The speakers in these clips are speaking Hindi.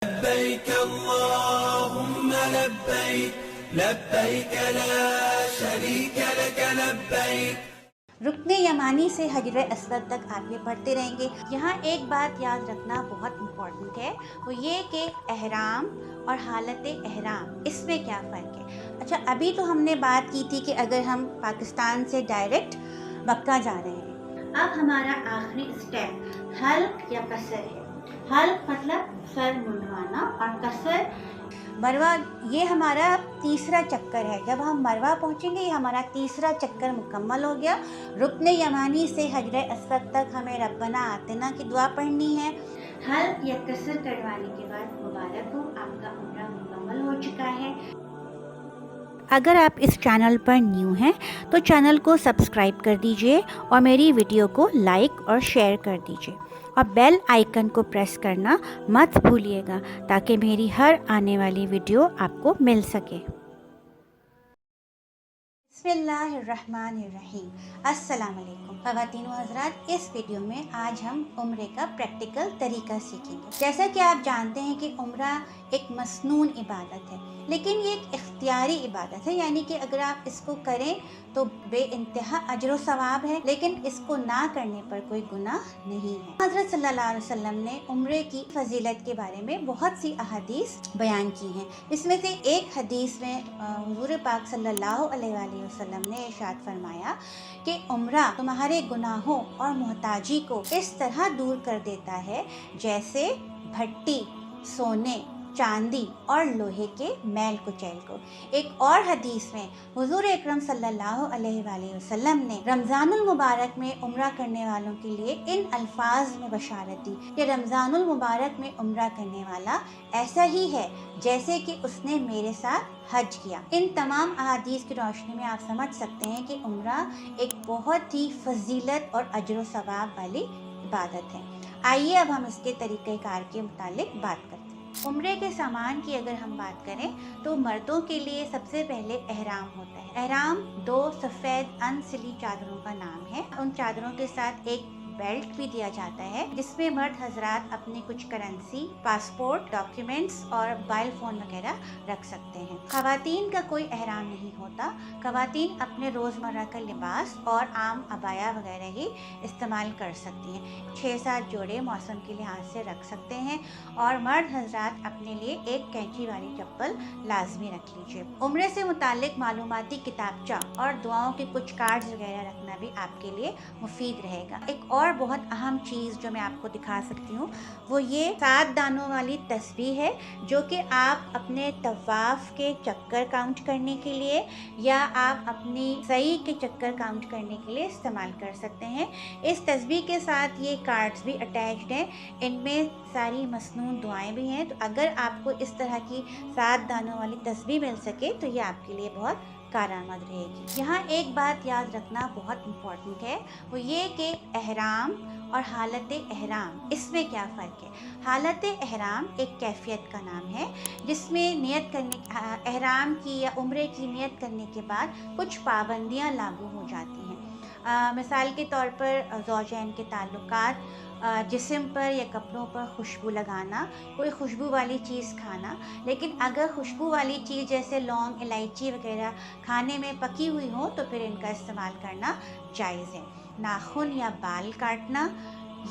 लब्बैक अल्लाहुम्मा लब्बैक लब्बैक ला शरीक लक लब्बैक। रुकने यमानी से हजर अस्वद तक आप ये पढ़ते रहेंगे। यहाँ एक बात याद रखना बहुत इम्पॉर्टेंट है, वो ये कि एहराम और हालत एहराम इसमें क्या फ़र्क है। अच्छा, अभी तो हमने बात की थी कि अगर हम पाकिस्तान से डायरेक्ट मक्का जा रहे हैं, अब हमारा आखिरी स्टेप हल्क या कसर है। हल्क मतलब सर मुंडवाना और कसर मरवा, ये हमारा तीसरा चक्कर है। जब हम मरवा पहुंचेंगे, ये हमारा तीसरा चक्कर मुकम्मल हो गया। रुकने यमानी से हजर अस्वद तक हमें रब्बना आतिना की दुआ पढ़नी है। हल्क या कसर करवाने के बाद मुबारक हो, आपका उम्रा मुकम्मल हो चुका है। अगर आप इस चैनल पर न्यू हैं तो चैनल को सब्सक्राइब कर दीजिए और मेरी वीडियो को लाइक और शेयर कर दीजिए और बेल आइकन को प्रेस करना मत भूलिएगा ताकि मेरी हर आने वाली वीडियो आपको मिल सके। बिस्मिल्लाहिर्रहमानिर्रहीम। अस्सलाम वालेकुम ख़वातीन व हज़रात, इस वीडियो में आज हम उम्रे का प्रैक्टिकल तरीका सीखेंगे। जैसा कि आप जानते हैं कि उम्रा एक मसनून इबादत है, लेकिन ये एक इख्तियारी इबादत है, यानी कि अगर आप इसको करें तो बेइंतहा अजर व सवाब है, लेकिन इसको ना करने पर कोई गुनाह नहीं है। हज़रत सल्लल्लाहु अलैहि वसल्लम ने उम्रे की फजीलत के बारे में बहुत सी अहादीस बयान की हैं। इसमें से एक हदीस में हुज़ूर पाक सल्लल्लाहु अलैहि वसल्लम ने इरशाद फरमाया कि उम्रा तुम्हारे गुनाहों और मोहताजी को इस तरह दूर कर देता है जैसे भट्टी सोने, चांदी और लोहे के मैल कुचैल को। एक और हदीस में हुजूर अकरम सल्लल्लाहु अलैहि वसल्लम ने रमज़ानुल मुबारक में उम्रा करने वालों के लिए इन अल्फाज में बशारत दी कि रमज़ानुल मुबारक में उम्रा करने वाला ऐसा ही है जैसे कि उसने मेरे साथ हज किया। इन तमाम अहादीस की रोशनी में आप समझ सकते हैं कि उम्रा एक बहुत ही फजीलत और अजर व सवाब वाली इबादत है। आइए अब हम इसके तरीक़ेकार के मुतालिक बात करते हैं। उम्रे के सामान की अगर हम बात करें तो मर्दों के लिए सबसे पहले एहराम होता है। एहराम दो सफ़ेद अनसिली चादरों का नाम है। उन चादरों के साथ एक बेल्ट भी दिया जाता है जिसमें मर्द हजरात अपनी कुछ करेंसी, पासपोर्ट, डॉक्यूमेंट्स और मोबाइल फ़ोन वगैरह रख सकते हैं। ख़वातीन का कोई एहराम नहीं होता। ख़वातीन अपने रोज़मर्रा का लिबास और आम अबाया वगैरह ही इस्तेमाल कर सकती हैं। 6-7 जोड़े मौसम के लिहाज से रख सकते हैं और मर्द हजरात अपने लिए एक कैंची वाली चप्पल लाजमी रख लीजिए। उम्रे से मुतालिक मालूमाती किताबचा और दुआओं के कुछ कार्ड्स वगैरह रखना भी आपके लिए मुफीद रहेगा। एक और बहुत अहम चीज़ जो मैं आपको दिखा सकती हूँ वो ये 7 दानों वाली तस्बीह है, जो कि आप अपने तवाफ़ के चक्कर काउंट करने के लिए या आप अपनी सही के चक्कर काउंट करने के लिए इस्तेमाल कर सकते हैं। इस तस्बीह के साथ ये कार्ड्स भी अटैच्ड हैं, इनमें सारी मसनून दुआएं भी हैं। तो अगर आपको इस तरह की 7 दानों वाली तस्बीह मिल सके तो ये आपके लिए बहुत कारआमद रहेगी। यहाँ एक बात याद रखना बहुत इम्पॉर्टेंट है, वो ये कि एहराम और हालत एहराम इसमें क्या फ़र्क है। हालत एहराम एक कैफियत का नाम है जिसमें नियत करने एहराम की या उम्रे की नियत करने के बाद कुछ पाबंदियाँ लागू हो जाती हैं। मिसाल के तौर पर ज़ौजैन के ताल्लुकात, जिस्म पर या कपड़ों पर खुशबू लगाना, कोई खुशबू वाली चीज़ खाना। लेकिन अगर खुशबू वाली चीज़ जैसे लौंग, इलायची वगैरह खाने में पकी हुई हो तो फिर इनका इस्तेमाल करना जायज़ है। नाखून या बाल काटना,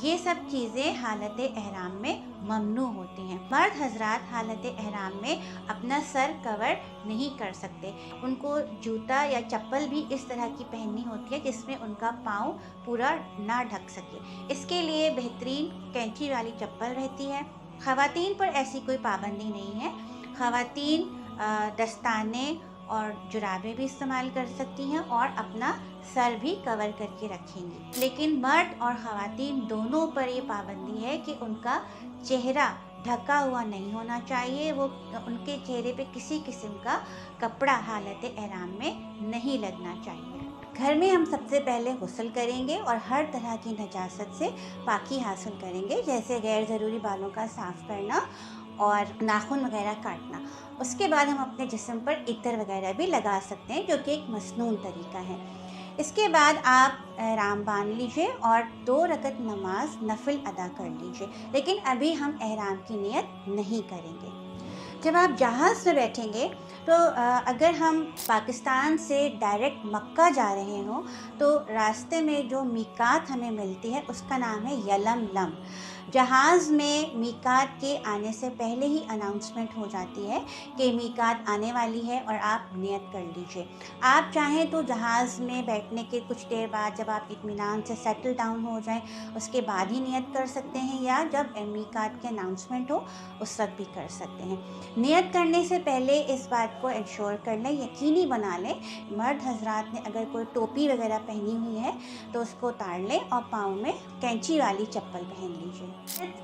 ये सब चीज़ें हालत एहराम में ममनू होती हैं। मर्द हजरात हालत एहराम में अपना सर कवर नहीं कर सकते। उनको जूता या चप्पल भी इस तरह की पहननी होती है जिसमें उनका पाँव पूरा ना ढक सके। इसके लिए बेहतरीन कैंची वाली चप्पल रहती है। ख़वातीन पर ऐसी कोई पाबंदी नहीं है। ख़वातीन दस्ताने और जुराबें भी इस्तेमाल कर सकती हैं और अपना सर भी कवर करके रखेंगी। लेकिन मर्द और ख़वातीन दोनों पर ये पाबंदी है कि उनका चेहरा ढका हुआ नहीं होना चाहिए। वो उनके चेहरे पे किसी किस्म का कपड़ा हालत एहराम में नहीं लगना चाहिए। घर में हम सबसे पहले गुस्ल करेंगे और हर तरह की नजासत से पाकी हासिल करेंगे, जैसे गैर ज़रूरी बालों का साफ़ करना और नाखून वगैरह काटना। उसके बाद हम अपने जिस्म पर इत्र वगैरह भी लगा सकते हैं, जो कि एक मसनून तरीका है। इसके बाद आप एहराम बांध लीजिए और 2 रकत नमाज नफिल अदा कर लीजिए, लेकिन अभी हम एहराम की नियत नहीं करेंगे। जब आप जहाज़ में बैठेंगे तो अगर हम पाकिस्तान से डायरेक्ट मक्का जा रहे हों तो रास्ते में जो मीकात हमें मिलती है उसका नाम है यलमलम। जहाज़ में मीकात के आने से पहले ही अनाउंसमेंट हो जाती है कि मीकात आने वाली है और आप नियत कर लीजिए। आप चाहें तो जहाज़ में बैठने के कुछ देर बाद जब आप इत्मीनान से सेटल डाउन हो जाएं उसके बाद ही नियत कर सकते हैं, या जब मीकात के अनाउंसमेंट हो उस वक्त भी कर सकते हैं। नियत करने से पहले इस बात को इंश्योर कर लें, यकीनी बना लें, मर्द हजरात ने अगर कोई टोपी वगैरह पहनी हुई है तो उसको उतार लें और पाँव में कैंची वाली चप्पल पहन लीजिए।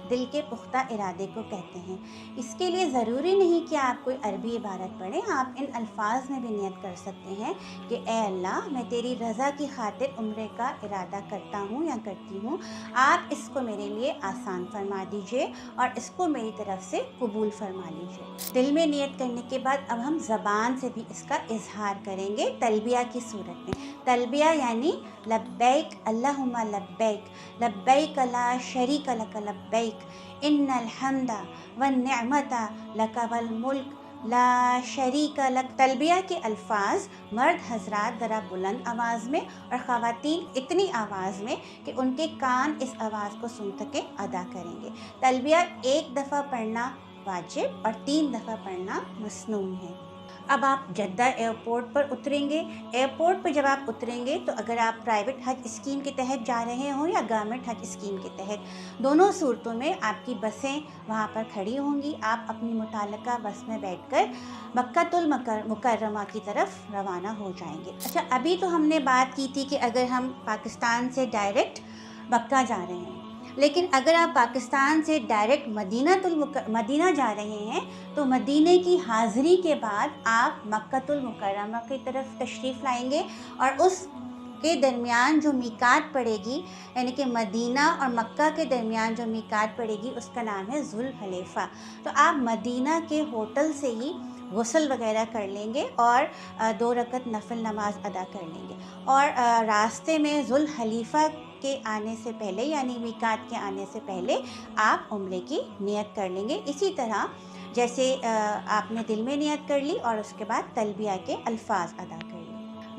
दिल के पुख्ता इरादे को कहते हैं। इसके लिए ज़रूरी नहीं कि आप कोई अरबी इबारत पढ़ें, आप इन अल्फाज में भी नियत कर सकते हैं कि ए अल्लाह, मैं तेरी रज़ा की खातिर उम्रे का इरादा करता हूँ या करती हूँ, आप इसको मेरे लिए आसान फरमा दीजिए और इसको मेरी तरफ से कबूल फरमा लीजिए। दिल में नियत करने के बाद अब हम ज़बान से भी इसका इजहार करेंगे तलबिया की सूरत में। तलबिया यानी लब्बैक अल्लाहुम्मा लब्बैक, लब्बैक ला शरीक लक लब्बैक, इन्नल हम्दा वन निअमता लक वल मुल्क ला शरीक लक। तलबिया के अल्फाज मर्द हजरात ज़रा बुलंद आवाज़ में और ख़वातीन इतनी आवाज़ में कि उनके कान इस आवाज़ को सुन सके अदा करेंगे। तलबिया 1 दफ़ा पढ़ना वाजिब और 3 दफ़ा पढ़ना मसनून है। अब आप जद्दा एयरपोर्ट पर उतरेंगे। एयरपोर्ट पर जब आप उतरेंगे तो अगर आप प्राइवेट हज स्कीम के तहत जा रहे हों या गवर्नमेंट हज स्कीम के तहत, दोनों सूरतों में आपकी बसें वहाँ पर खड़ी होंगी। आप अपनी मुताल्लिका बस में बैठकर मक्कातुल मुकर्रमा की तरफ रवाना हो जाएंगे। अच्छा, अभी तो हमने बात की थी कि अगर हम पाकिस्तान से डायरेक्ट मक्का जा रहे हैं, लेकिन अगर आप पाकिस्तान से डायरेक्ट मदीना जा रहे हैं तो मदीने की हाज़िरी के बाद आप मक्कातुल मुकर्रमा की तरफ तशरीफ़ लाएंगे और उस के दरमियान जो मीकात पड़ेगी, यानी कि मदीना और मक्का के दरमियान जो मीकात पड़ेगी उसका नाम है जुल हलेफा। तो आप मदीना के होटल से ही गुस्ल वगैरह कर लेंगे और 2 रकत नफिल नमाज अदा कर लेंगे और रास्ते में जुल हलीफा के आने से पहले यानी मीकात के आने से पहले आप उम्रे की नियत कर लेंगे। इसी तरह जैसे आपने दिल में नियत कर ली और उसके बाद तलबिया के अल्फाज अदा कर लिए।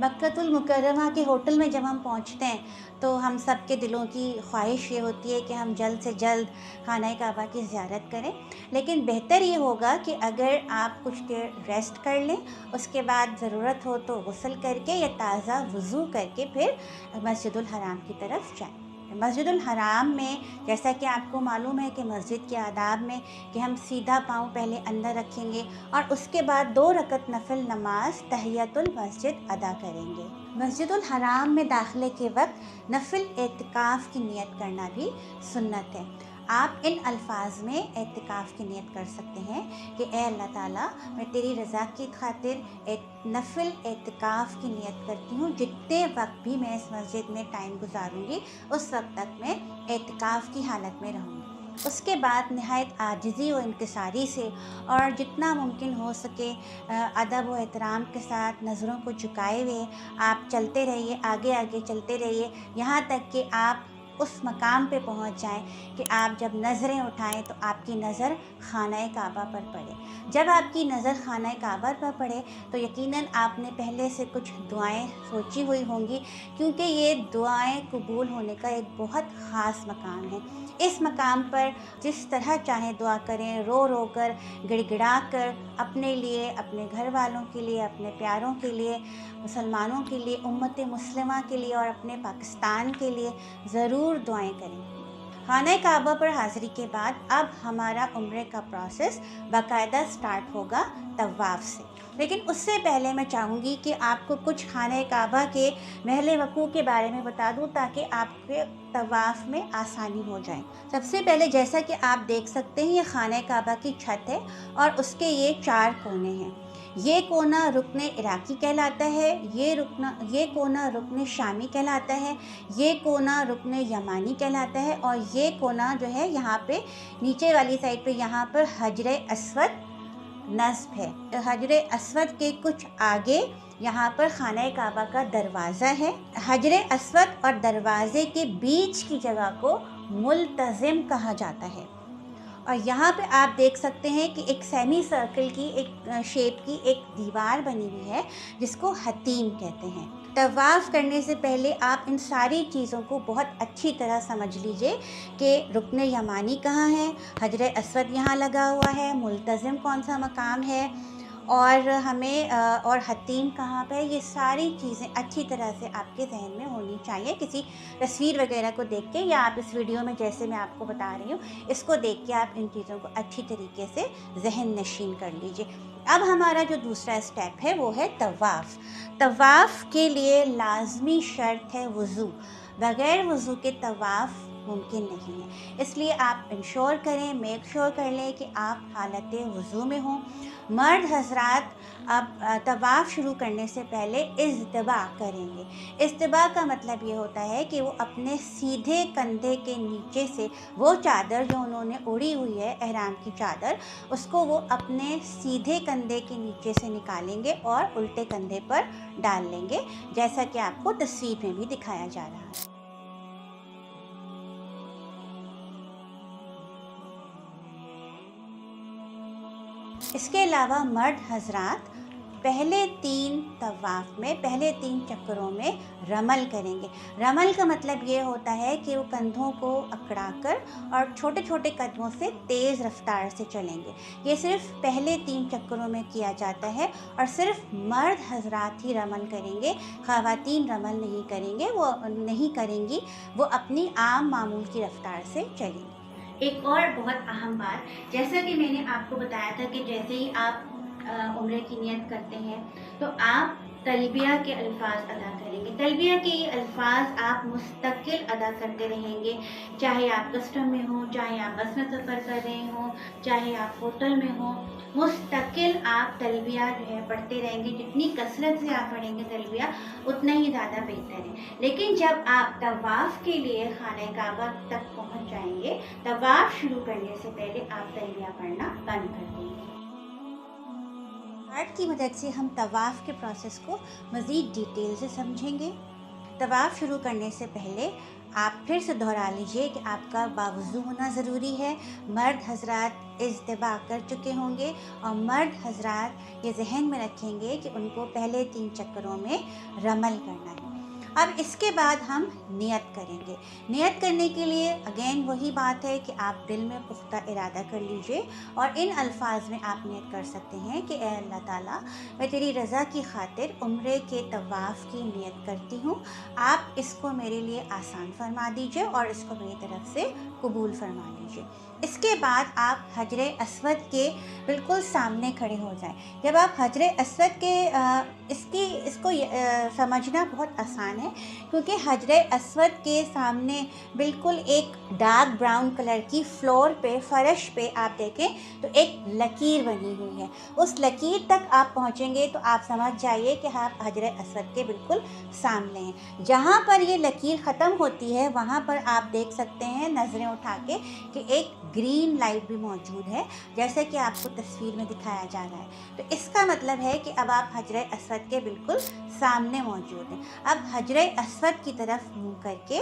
मक्कातुल मुकर्रमा के होटल में जब हम पहुंचते हैं तो हम सब के दिलों की ख्वाहिश ये होती है कि हम जल्द से जल्द खाना काबा की ज़ियारत करें, लेकिन बेहतर ये होगा कि अगर आप कुछ देर रेस्ट कर लें, उसके बाद ज़रूरत हो तो गुस्ल करके या ताज़ा वज़ू करके फिर मस्जिदुल हराम की तरफ जाएं। मस्जिदुल हराम में जैसा कि आपको मालूम है कि मस्जिद के आदाब में कि हम सीधा पाँव पहले अंदर रखेंगे और उसके बाद 2 रकत नफिल नमाज तहियतुल मस्जिद अदा करेंगे। मस्जिदुल हराम में दाखिले के वक्त नफिल एतिकाफ़ की नियत करना भी सुन्नत है। आप इन अल्फाज में एतिकाफ़ की नियत कर सकते हैं कि ए अल्लाह ताला, मैं तेरी रज़ा की खातिर एक नफिल एतिकाफ़ की नियत करती हूँ। जितने वक्त भी मैं इस मस्जिद में टाइम गुजारूँगी उस वक्त तक मैं एतिकाफ़ की हालत में रहूँगी। उसके बाद नहायत आजिज़ी व इंकिसारी से और जितना मुमकिन हो सके अदब व एहतराम के साथ नज़रों को झुकाए हुए आप चलते रहिए, आगे आगे चलते रहिए, यहाँ तक कि आप उस मकाम पे पहुंच जाएं कि आप जब नज़रें उठाएं तो आपकी नज़र खाना काबा पर पड़े। जब आपकी नज़र खाना काबा पर पड़े तो यकीनन आपने पहले से कुछ दुआएं सोची हुई होंगी, क्योंकि ये दुआएं कबूल होने का एक बहुत ख़ास मकाम है। इस मकाम पर जिस तरह चाहे दुआ करें, रो रो कर, गिड़गिड़ा कर, अपने लिए, अपने घर वालों के लिए, अपने प्यारों के लिए, मुसलमानों के लिए, उम्मत मुस्लिमा के लिए और अपने पाकिस्तान के लिए ज़रूर दुआएं करें। खाना काबा पर हाज़िरी के बाद अब हमारा उम्रे का प्रोसेस बाकायदा स्टार्ट होगा तवाफ़ से। लेकिन उससे पहले मैं चाहूँगी कि आपको कुछ खाना काबा के महल वक़ूफ़ के बारे में बता दूँ ताकि आपके तवाफ़ में आसानी हो जाए। सबसे पहले जैसा कि आप देख सकते हैं, ये खाना काबा की छत है और उसके ये 4 कोने हैं। ये कोना रुकन इराकी कहलाता है, ये कोना रुकन शामी कहलाता है, ये कोना रुकन यमानी कहलाता है और ये कोना जो है यहाँ पे नीचे वाली साइड पे यहाँ पर हजर अस्वद नस्ब है। हजरे अस्वद के कुछ आगे यहाँ पर खाना काबा का दरवाज़ा है। हजरे अस्वद और दरवाजे के बीच की जगह को मुल्तज़िम कहा जाता है। और यहाँ पे आप देख सकते हैं कि एक सेमी सर्कल की एक शेप की एक दीवार बनी हुई है जिसको हतीम कहते हैं। तवाफ़ करने से पहले आप इन सारी चीज़ों को बहुत अच्छी तरह समझ लीजिए कि रुकन यमानी कहाँ है, हजरे अस्वद यहाँ लगा हुआ है, मुल्तज़िम कौन सा मकाम है और हमें और हतीम कहाँ पे है। ये सारी चीज़ें अच्छी तरह से आपके जहन में होनी चाहिए। किसी तस्वीर वगैरह को देख के या आप इस वीडियो में जैसे मैं आपको बता रही हूँ इसको देख के आप इन चीज़ों को अच्छी तरीके से जहन नशीन कर लीजिए। अब हमारा जो दूसरा स्टेप है वो है तवाफ़। तवाफ़ के लिए लाजमी शर्त है वज़ू। बग़ैर वज़ू के तवाफ़ मुमकिन नहीं है, इसलिए आप इंश्योर करें, मेक श्योर कर लें कि आप हालत वज़ू में हों। मर्द हज़रात अब तवाफ़ शुरू करने से पहले इज़्तिबा करेंगे। इज़्तिबा का मतलब ये होता है कि वो अपने सीधे कंधे के नीचे से वो चादर जो उन्होंने ओढ़ी हुई है, एहराम की चादर, उसको वो अपने सीधे कंधे के नीचे से निकालेंगे और उल्टे कंधे पर डाल लेंगे, जैसा कि आपको तस्वीर में भी दिखाया जा रहा है। इसके अलावा मर्द हज़रात पहले 3 तवाफ़ में, पहले 3 चक्करों में रमल करेंगे। रमल का मतलब ये होता है कि वो कंधों को अकड़ाकर और छोटे छोटे कदमों से तेज़ रफ्तार से चलेंगे। ये सिर्फ़ पहले 3 चक्करों में किया जाता है और सिर्फ मर्द हज़रात ही रमल करेंगे, ख़वातीन रमल नहीं करेंगे, वो नहीं करेंगी, वो अपनी आम मामूल की रफ्तार से चलेंगी। एक और बहुत अहम बात, जैसा कि मैंने आपको बताया था कि जैसे ही आप उम्रे की नियत करते हैं तो आप तलबिया के अल्फाज अदा करेंगे। तलबिया के ये अल्फाज आप मुस्तकिल अदा करते रहेंगे, चाहे आप कस्टम में हो, चाहे आप बस में सफ़र कर रहे हों, चाहे आप होटल में हो, मुस्तकिल आप तलबिया जो है पढ़ते रहेंगे। जितनी कसरत से आप पढ़ेंगे तलबिया उतना ही ज़्यादा बेहतर है। लेकिन जब आप तवाफ़ के लिए खाने काबा तक पहुँच जाएंगे, तवाफ़ शुरू करने से पहले आप तलबिया पढ़ना बंद कर देंगे। चार्ट की मदद से हम तवाफ़ के प्रोसेस को मज़ीद डिटेल से समझेंगे। तवाफ़ शुरू करने से पहले आप फिर से दोहरा लीजिए कि आपका बावज़ू होना ज़रूरी है। मर्द हज़रात इज़्तिबा कर चुके होंगे और मर्द हज़रात ये जहन में रखेंगे कि उनको पहले 3 चक्करों में रमल करना है। अब इसके बाद हम नियत करेंगे। नियत करने के लिए अगेन वही बात है कि आप दिल में पुख्ता इरादा कर लीजिए और इन अल्फाज में आप नियत कर सकते हैं कि ए अल्लाह ताला, मैं तेरी रज़ा की खातिर उम्रे के तवाफ़ की नियत करती हूँ, आप इसको मेरे लिए आसान फरमा दीजिए और इसको मेरी तरफ से कबूल फरमा लीजिए। इसके बाद आप हजरे अस्वद के बिल्कुल सामने खड़े हो जाएं। जब आप हजरे अस्वद के इसको समझना बहुत आसान है, क्योंकि हजरे अस्वद के सामने बिल्कुल एक डार्क ब्राउन कलर की फ्लोर पे, फर्श पे आप देखें तो एक लकीर बनी हुई है। उस लकीर तक आप पहुंचेंगे तो आप समझ जाइए कि आप हजरे अस्वद के बिल्कुल सामने हैं। जहाँ पर ये लकीर ख़त्म होती है वहाँ पर आप देख सकते हैं नज़रें उठा के कि एक ग्रीन लाइट भी मौजूद है, जैसे कि आपको तस्वीर में दिखाया जा रहा है। तो इसका मतलब है कि अब आप हजरे अस्वद के बिल्कुल सामने मौजूद हैं। अब हजरे अस्वद की तरफ मुँह करके,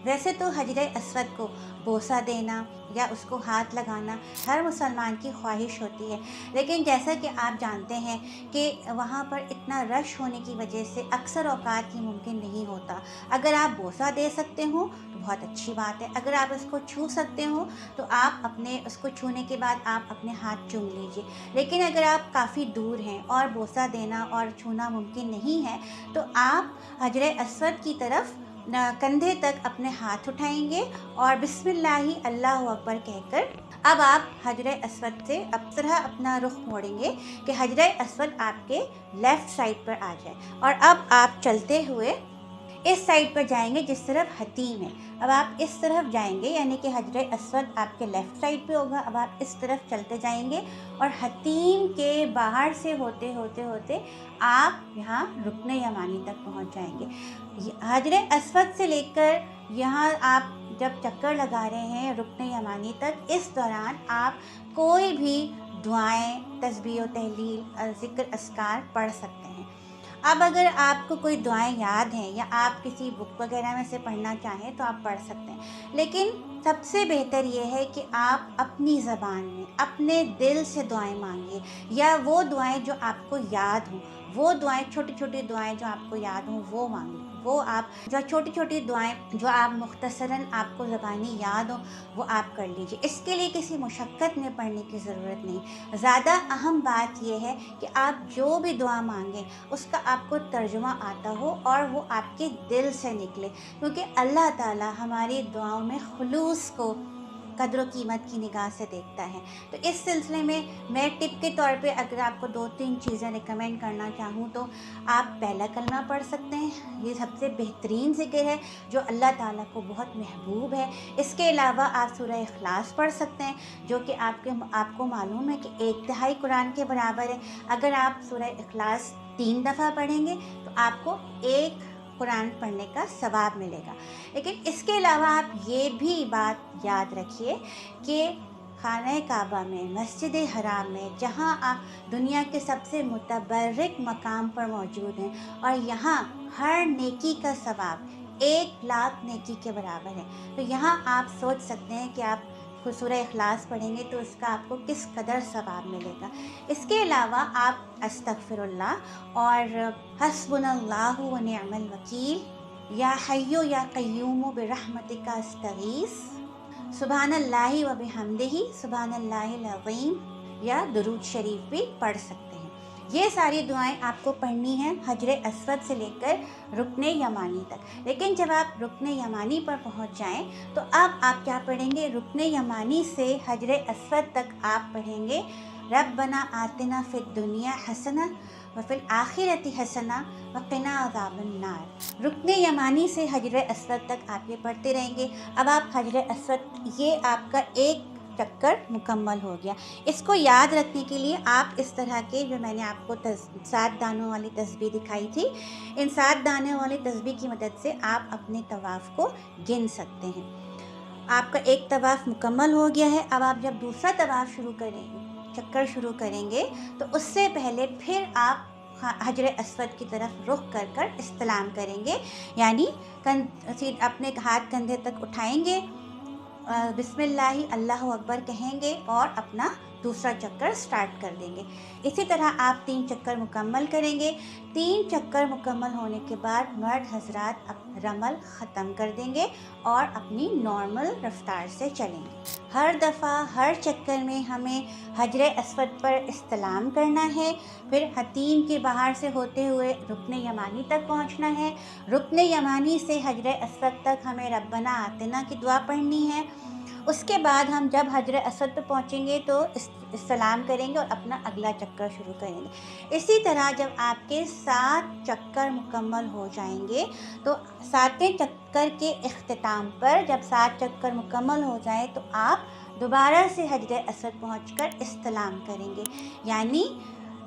वैसे तो हजरे अस्वद को बोसा देना या उसको हाथ लगाना हर मुसलमान की ख्वाहिश होती है, लेकिन जैसा कि आप जानते हैं कि वहाँ पर इतना रश होने की वजह से अक्सर औकात ही मुमकिन नहीं होता। अगर आप बोसा दे सकते हो तो बहुत अच्छी बात है, अगर आप उसको छू सकते हो तो आप अपने उसको छूने के बाद आप अपने हाथ चूम लीजिए। लेकिन अगर आप काफ़ी दूर हैं और बोसा देना और छूना मुमकिन नहीं है तो आप हजरे अस्वद की तरफ कंधे तक अपने हाथ उठाएंगे और बिस्मिल्लाहि अल्लाहु अकबर कहकर अब आप हजरे अस्वद से तरह अपना रुख मोड़ेंगे कि हजरे अस्वद आपके लेफ़्ट साइड पर आ जाए और अब आप चलते हुए इस साइड पर जाएंगे जिस तरफ हतीम है। अब आप इस तरफ जाएंगे, यानी कि हजरे अस्वद आपके लेफ़्ट साइड पे होगा। अब आप इस तरफ चलते जाएंगे और हतीम के बाहर से होते होते होते आप यहाँ रुकन यमानी तक पहुँच जाएंगे। हजरे अस्वद से लेकर यहाँ आप जब चक्कर लगा रहे हैं रुकन यमानी तक, इस दौरान आप कोई भी दुआएं, तस्बीह व तहलील, ज़िक्र, अस्कार पढ़ सकते हैं। अब अगर आपको कोई दुआएं याद हैं या आप किसी बुक वगैरह में से पढ़ना चाहें तो आप पढ़ सकते हैं, लेकिन सबसे बेहतर ये है कि आप अपनी ज़बान में अपने दिल से दुआएं मांगिए, या वो दुआएं जो आपको याद हों, वो दुआएं, छोटी छोटी दुआएं जो आपको याद हों वो मांगिए। वो आप जो छोटी छोटी दुआएं जो आप मुख्तसरन आपको ज़बानी याद हो वो आप कर लीजिए। इसके लिए किसी मुशक्क़त में पढ़ने की ज़रूरत नहीं। ज़्यादा अहम बात यह है कि आप जो भी दुआ मांगें उसका आपको तर्जुमा आता हो और वो आपके दिल से निकले, क्योंकि अल्लाह ताला हमारी दुआओं में खुलूस को कद्र व कीमत की निगाह से देखता है। तो इस सिलसिले में मैं टिप के तौर पे अगर आपको 2-3 चीज़ें रिकमेंड करना चाहूँ तो आप पहला कलमा पढ़ सकते हैं। ये सबसे बेहतरीन ज़िक्र है जो अल्लाह ताला को बहुत महबूब है। इसके अलावा आप सूरह इखलास पढ़ सकते हैं, जो कि आपको मालूम है कि 1/3 कुरान के बराबर है। अगर आप सूरह इखलास 3 दफ़ा पढ़ेंगे तो आपको 1 कुरान पढ़ने का सवाब मिलेगा। लेकिन इसके अलावा आप ये भी बात याद रखिए कि खाना काबा में, मस्जिद हराम में, जहाँ आप दुनिया के सबसे मुतबर्रिक मकाम पर मौजूद हैं और यहाँ हर नेकी का सवाब 1 लाख नेकी के बराबर है, तो यहाँ आप सोच सकते हैं कि आप सूरह इखलास पढ़ेंगे तो उसका आपको किस कदर सवाब मिलेगा। इसके अलावा आप अस्तगफिरुल्लाह और हस्बुनल्लाहु व निअमल वकील, या हय्यु या क़य्यूमु बिरहमतिका अस्तगीस, सुबहानल्लाहि व बिहम्दिही सुबहानल्लाहिल अज़ीम या दुरूद शरीफ भी पढ़ सकते हैं। ये सारी दुआएं आपको पढ़नी हैं हजरे अस्वद से लेकर रुकने यमानी तक। लेकिन जब आप रुकने यमानी पर पहुंच जाएं तो अब आप क्या पढ़ेंगे? रुकने यमानी से हजरे अस्वद तक आप पढ़ेंगे रब्बना आतिना फिद दुनिया हसना व फिल आखिरति हसना व क़िना अज़ाबन नार। रुकने यमानी से हजरे अस्वद तक आप ये पढ़ते रहेंगे। अब आप हजरे अस्वद, ये आपका एक चक्कर मुकम्मल हो गया। इसको याद रखने के लिए आप इस तरह के, जो मैंने आपको 7 दानों वाली तस्बीह दिखाई थी, इन 7 दानों वाली तस्बीह की मदद से आप अपने तवाफ़ को गिन सकते हैं। आपका एक तवाफ़ मुकम्मल हो गया है। अब आप जब दूसरा तवाफ़ शुरू करेंगे, चक्कर शुरू करेंगे, तो उससे पहले फिर आप हजरे अस्वद की तरफ रुख कर इस्तिलाम करेंगे, यानी अपने हाथ कंधे तक उठाएंगे, बिस्मिल्लाहि अल्लाहु अकबर कहेंगे और अपना दूसरा चक्कर स्टार्ट कर देंगे। इसी तरह आप 3 चक्कर मुकम्मल करेंगे। 3 चक्कर मुकम्मल होने के बाद मर्द हजरात रमल ख़त्म कर देंगे और अपनी नॉर्मल रफ्तार से चलेंगे। हर दफ़ा हर चक्कर में हमें हजरे अस्वद पर इस्तिलाम करना है, फिर हतीम के बाहर से होते हुए रुकने यमानी तक पहुंचना है। रुकने यमानी से हजरे अस्वद तक हमें रब्बना आतिना की दुआ पढ़नी है। उसके बाद हम जब हजरे अस्वद पर पहुंचेंगे तो इस्तिलाम करेंगे और अपना अगला चक्कर शुरू करेंगे। इसी तरह जब आपके 7 चक्कर मुकम्मल हो जाएंगे तो 7वें चक्कर के इख्तिताम पर, जब 7 चक्कर मुकम्मल हो जाए तो आप दोबारा से हजरे अस्वद पहुंचकर इस्तिलाम करेंगे, यानी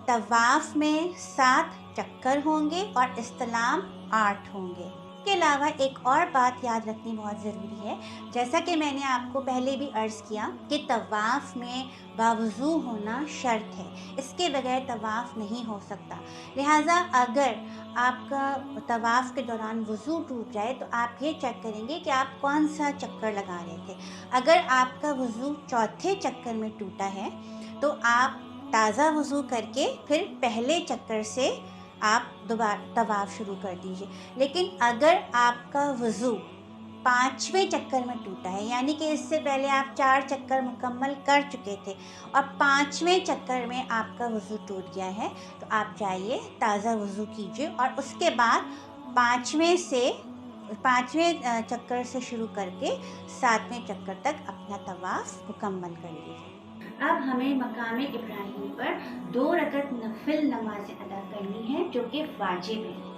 तवाफ़ में 7 चक्कर होंगे और इस्तिलाम 8 होंगे। इसके अलावा एक और बात याद रखनी बहुत ज़रूरी है, जैसा कि मैंने आपको पहले भी अर्ज़ किया कि तवाफ़ में बावज़ू होना शर्त है, इसके बगैर तवाफ़ नहीं हो सकता। लिहाजा अगर आपका तवाफ़ के दौरान वज़ू टूट जाए तो आप ये चेक करेंगे कि आप कौन सा चक्कर लगा रहे थे। अगर आपका वज़ू चौथे चक्कर में टूटा है तो आप ताज़ा वज़ू करके फिर पहले चक्कर से आप दोबारा तवाफ़ शुरू कर दीजिए। लेकिन अगर आपका वज़ू 5वें चक्कर में टूटा है, यानी कि इससे पहले आप 4 चक्कर मुकम्मल कर चुके थे और 5वें चक्कर में आपका वज़ू टूट गया है, तो आप जाइए ताज़ा वज़ू कीजिए और उसके बाद 5वें चक्कर से शुरू करके 7वें चक्कर तक अपना तवाफ़ मुकम्मल कर लीजिए। अब हमें मकाम इब्राहिम पर 2 रकअत नफिल नमाज़ अदा करनी है, जो कि वाजिब है।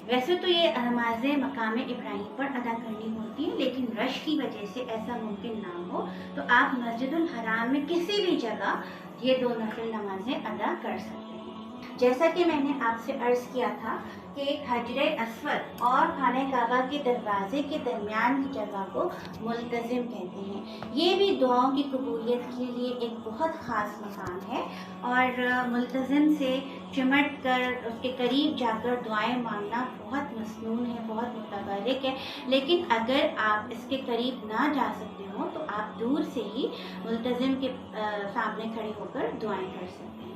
वैसे तो ये नमाज़ें मकाम इब्राहिम पर अदा करनी होती हैं, लेकिन रश की वजह से ऐसा मुमकिन ना हो तो आप मस्जिदुल हराम में किसी भी जगह ये 2 नफिल नमाज़ें अदा कर सकते हैं। जैसा कि मैंने आपसे अर्ज़ किया था कि हजरे अस्वद और खाने काबा के दरवाज़े के दरमियान की जगह को मुल्तज़िम कहते हैं। ये भी दुआओं की कबूलियत के लिए एक बहुत ख़ास मकाम है और मुल्तज़िम से चिमट कर उसके करीब जाकर दुआएं मांगना बहुत मसनून है, बहुत मुतबर्रिक है। लेकिन अगर आप इसके करीब ना जा सकते हो तो आप दूर से ही मुल्तज़िम के सामने खड़े होकर दुआएं कर सकते हैं।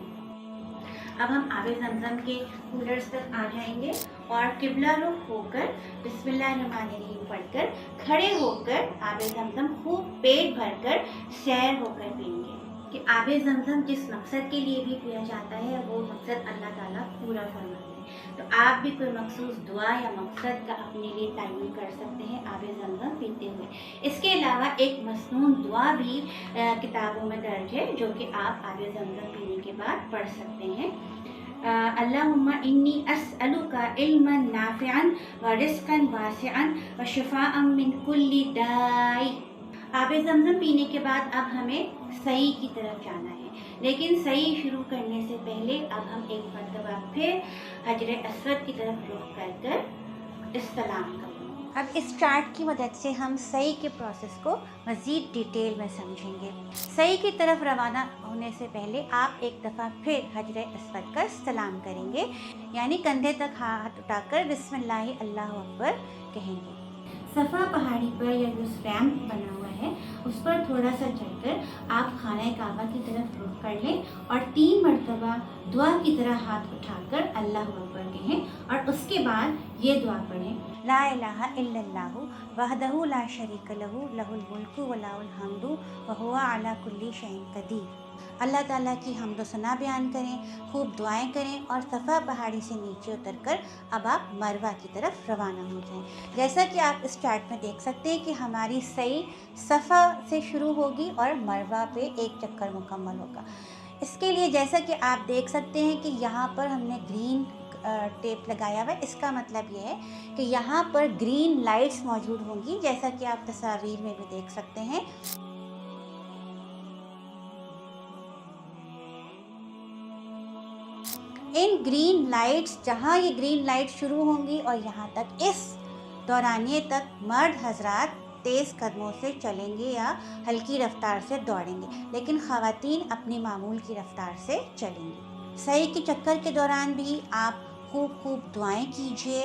अब हम आबे ज़मज़म के कूलर्स तक आ जाएंगे और किबला रुख होकर बिस्मिल्लाहिर्रहमानिर्रहीम पढ़कर खड़े होकर आबे ज़मज़म खूब पेट भरकर सैर होकर पिएंगे। कि आबे ज़मज़म जिस मकसद के लिए भी पिया जाता है वो मकसद अल्लाह ताला पूरा फरमाते हैं। तो आप भी कोई मखसूस दुआ या मकसद का अपने लिए तयन कर सकते हैं आबे ज़मज़म पीते हुए। इसके अलावा एक मसनून दुआ भी किताबों में दर्ज है जो कि आप आबे ज़मज़म पीने के बाद पढ़ सकते हैं। अल्लाहुम्मा इन्नी अस्अलुका इल्मन नाफ़िअन व रिज़्क़न वासिअन व शिफ़ाअन मिन कुल्ली दाई। आबे ज़मज़म पीने के बाद अब हमें सही की तरफ जाना है, लेकिन सही शुरू करने से पहले अब हम एक मरतबा फिर हजरे अस्वद की तरफ रुख कर इस्तलाम करें। अब इस चार्ट की मदद से हम सही के प्रोसेस को मज़ीद डिटेल में समझेंगे। सही की तरफ रवाना होने से पहले आप एक दफ़ा फिर हजरे अस्वद का इस्तलाम करेंगे, यानी कंधे तक हाथ उठाकर बिस्मिल्लाहि अल्लाहु अकबर कहेंगे। सफ़ा पहाड़ी पर या जो रैंप बना हुआ है उस पर थोड़ा सा चढ़कर आप खाने काबा की तरफ रुख कर लें और 3 मरतबा दुआ की तरह हाथ उठाकर अल्लाहु अकबर कहें और उसके बाद ये दुआ पढ़ें। ला इलाहा इल्लल्लाहु वहदहु ला शरीक लहू लहुल मुल्कु व लहुल हम्दु व हुवा अला कुल्ली शैइन कदीर। अल्लाह ताला की हम्द व सना बयान करें, खूब दुआएं करें और सफ़ा पहाड़ी से नीचे उतरकर अब आप मरवा की तरफ रवाना हो जाएं। जैसा कि आप इस चार्ट में देख सकते हैं कि हमारी सही सफ़ा से शुरू होगी और मरवा पे एक चक्कर मुकम्मल होगा। इसके लिए जैसा कि आप देख सकते हैं कि यहाँ पर हमने ग्रीन टेप लगाया हुआ है। इसका मतलब ये है कि यहाँ पर ग्रीन लाइट्स मौजूद होंगी, जैसा कि आप तस्वीर में भी देख सकते हैं। इन ग्रीन लाइट्स, जहाँ ये ग्रीन लाइट शुरू होंगी और यहाँ तक इस दौरानिए तक मर्द हजरात तेज़ कदमों से चलेंगे या हल्की रफ्तार से दौड़ेंगे, लेकिन ख़वातीन अपनी मामूल की रफ्तार से चलेंगी। सही के चक्कर के दौरान भी आप खूब दुआएं कीजिए,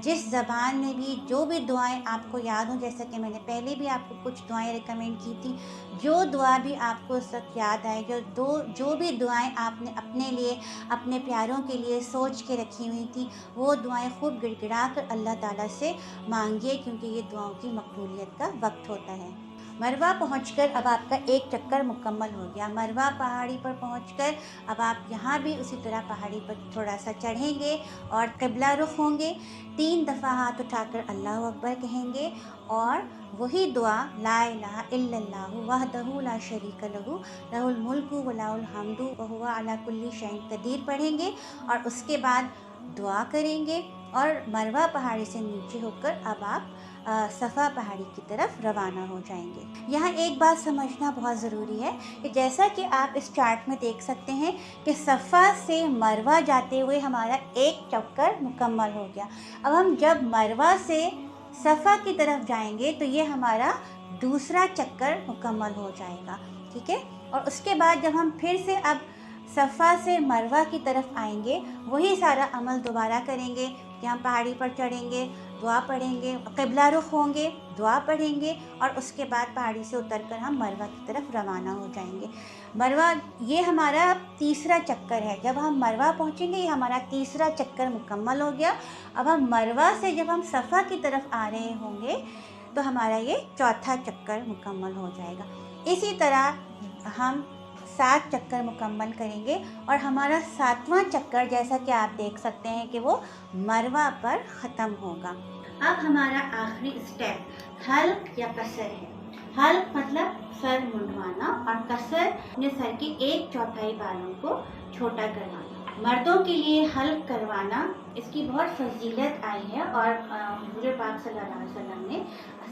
जिस ज़बान में भी जो भी दुआएं आपको याद हो। जैसा कि मैंने पहले भी आपको कुछ दुआएं रिकमेंड की थी, जो दुआ भी आपको उस वक्त याद आए, जो भी दुआएं आपने अपने लिए, अपने प्यारों के लिए सोच के रखी हुई थी, वो दुआएं खूब गिड़गिड़ा कर अल्लाह ताला से मांगिए, क्योंकि ये दुआओं की मकबूलियत का वक्त होता है। मरवा पहुंचकर अब आपका एक चक्कर मुकम्मल हो गया। मरवा पहाड़ी पर पहुंचकर अब आप यहाँ भी उसी तरह पहाड़ी पर थोड़ा सा चढ़ेंगे और क़िबला रुख होंगे। 3 दफ़ा हाथ उठाकर अल्लाहु अकबर कहेंगे और वही दुआ ला इलाहा इल्लल्लाहु वहदहु ला शरीक लहू लहुल मुल्कु व लहुल हम्दु व हुवा अला कुल्ली शैइन कदीर पढ़ेंगे और उसके बाद दुआ करेंगे और मरवा पहाड़ी से नीचे होकर अब आप सफ़ा पहाड़ी की तरफ रवाना हो जाएंगे। यहाँ एक बात समझना बहुत ज़रूरी है कि जैसा कि आप इस चार्ट में देख सकते हैं कि सफ़ा से मरवा जाते हुए हमारा एक चक्कर मुकम्मल हो गया। अब हम जब मरवा से सफ़ा की तरफ जाएंगे तो ये हमारा दूसरा चक्कर मुकम्मल हो जाएगा, ठीक है। और उसके बाद जब हम फिर से अब सफ़ा से मरवा की तरफ आएंगे, वही सारा अमल दोबारा करेंगे कि हम पहाड़ी पर चढ़ेंगे, दुआ पढ़ेंगे, क़िबला रुख होंगे, दुआ पढ़ेंगे और उसके बाद पहाड़ी से उतरकर हम मरवा की तरफ रवाना हो जाएंगे। मरवा ये हमारा तीसरा चक्कर है। जब हम मरवा पहुंचेंगे ये हमारा तीसरा चक्कर मुकम्मल हो गया। अब हम मरवा से जब हम सफ़ा की तरफ आ रहे होंगे तो हमारा ये चौथा चक्कर मुकम्मल हो जाएगा। इसी तरह हम 7 चक्कर मुकम्मल करेंगे और हमारा 7वां चक्कर जैसा कि आप देख सकते हैं कि वो मरवा पर ख़त्म होगा। अब हमारा आखिरी स्टेप हल्क या कसर है। हल्क मतलब सर मुंडवाना और कसर अपने सर के 1/4 बालों को छोटा करवाना। मर्दों के लिए हल्क करवाना इसकी बहुत फजीलत आई है और हुज़ूर पाक सल्लल्लाहु अलैहि वसल्लम ने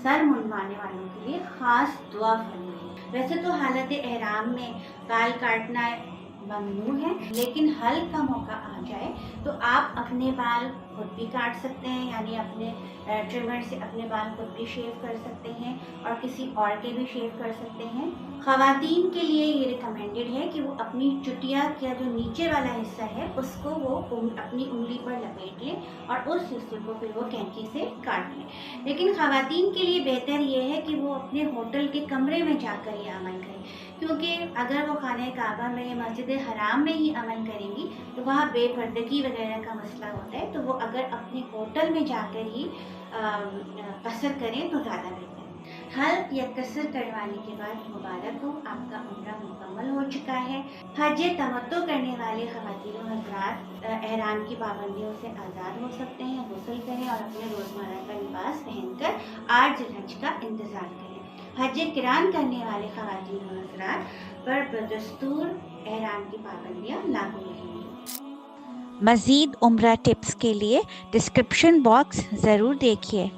सर मुंडवाने वालों के लिए ख़ास दुआ फरमाई। वैसे तो हालत एहराम में बाल काटना ममनू है, लेकिन हल का मौका आ जाए तो आप अपने बाल खुद भी काट सकते हैं, यानी अपने ट्रिमर से अपने बाल खुद भी शेव कर सकते हैं और किसी और के भी शेव कर सकते हैं। ख़वातीन के लिए ये रिकमेंडेड है कि वो अपनी चुटिया का जो नीचे वाला हिस्सा है उसको वो अपनी उंगली पर लपेट लें और उस हिस्से को फिर वो कैंची से काट लें। लेकिन ख़वातीन के लिए बेहतर ये है कि वो अपने होटल के कमरे में जाकर ये अमल करें, क्योंकि अगर वो खाने काबा में मस्जिद हराम में ही अमल करेंगी तो वहाँ बेपर्दगी वगैरह का मसला होता है। तो वो अगर अपने होटल में जाकर ही कसर करें तो ज़्यादा बेहतर है। हल या कसर करवाने के बाद मुबारक हो, आपका उम्रा मुकम्मल हो चुका है। हज तमत्तो करने वाले ख़वातीन हज़रात एहराम की पाबंदियों से आज़ाद हो सकते हैं। गुस्ल करें और अपने रोज़मर्रा का लिबास पहनकर 8 ज़िलहज का इंतज़ार करें। हज किरान करने वाले ख़वातीन हज़रात पर बदस्तूर एहराम की पाबंदियाँ लागू रहेंगी। मज़ीद उम्रा टिप्स के लिए डिस्क्रिप्शन बॉक्स ज़रूर देखिए।